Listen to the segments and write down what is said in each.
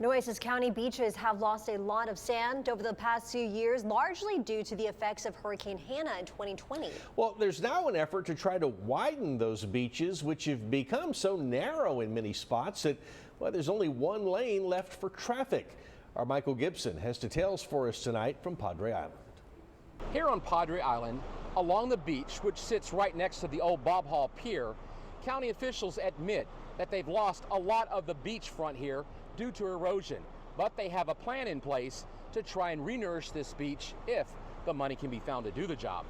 Nueces County beaches have lost a lot of sand over the past few years, largely due to the effects of Hurricane Hannah in 2020. Well, there's now an effort to try to widen those beaches, which have become so narrow in many spots that, well, there's only one lane left for traffic. Our Michael Gibson has details for us tonight from Padre Island. Here on Padre Island, along the beach, which sits right next to the old Bob Hall Pier, county officials admit that they've lost a lot of the beachfront here due to erosion, but they have a plan in place to try and re-nourish this beach if the money can be found to do the job.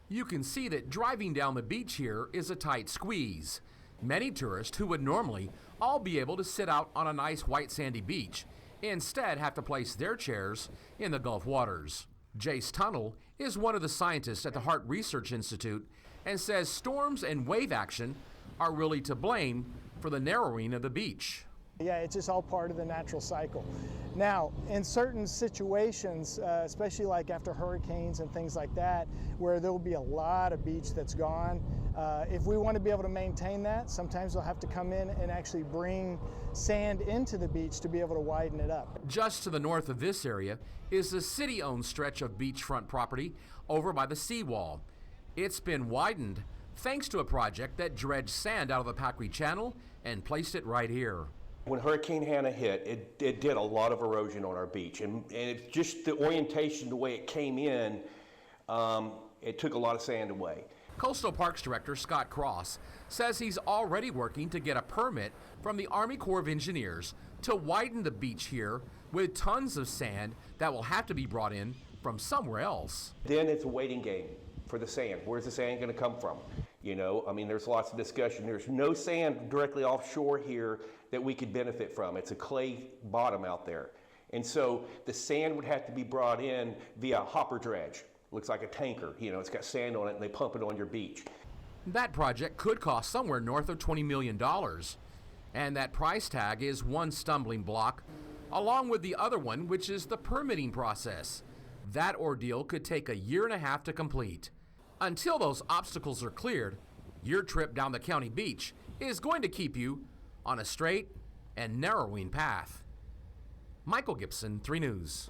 You can see that driving down the beach here is a tight squeeze. Many tourists who would normally all be able to sit out on a nice white sandy beach instead have to place their chairs in the Gulf waters. Jace Tunnel is one of the scientists at the Hart Research Institute and says storms and wave action are really to blame for the narrowing of the beach. Yeah, it's just all part of the natural cycle. Now, in certain situations, especially like after hurricanes and things like that, where there will be a lot of beach that's gone, if we want to be able to maintain that, sometimes we'll have to come in and actually bring sand into the beach to be able to widen it up. Just to the north of this area is the city-owned stretch of beachfront property over by the seawall. It's been widened thanks to a project that dredged sand out of the Packwe Channel and placed it right here. When Hurricane Hannah hit, it did a lot of erosion on our beach, and it's just the orientation, the way it came in, it took a lot of sand away. Coastal Parks Director Scott Cross says he's already working to get a permit from the Army Corps of Engineers to widen the beach here with tons of sand that will have to be brought in from somewhere else. Then it's a waiting game for the sand. Where's the sand going to come from? You know, I mean, there's lots of discussion. There's no sand directly offshore here that we could benefit from. It's a clay bottom out there. And so the sand would have to be brought in via a hopper dredge. Looks like a tanker, you know, it's got sand on it and they pump it on your beach. That project could cost somewhere north of $20 million. And that price tag is one stumbling block, along with the other one, which is the permitting process. That ordeal could take a year and a half to complete. Until those obstacles are cleared, your trip down the county beach is going to keep you on a straight and narrowing path. Michael Gibson, 3 News.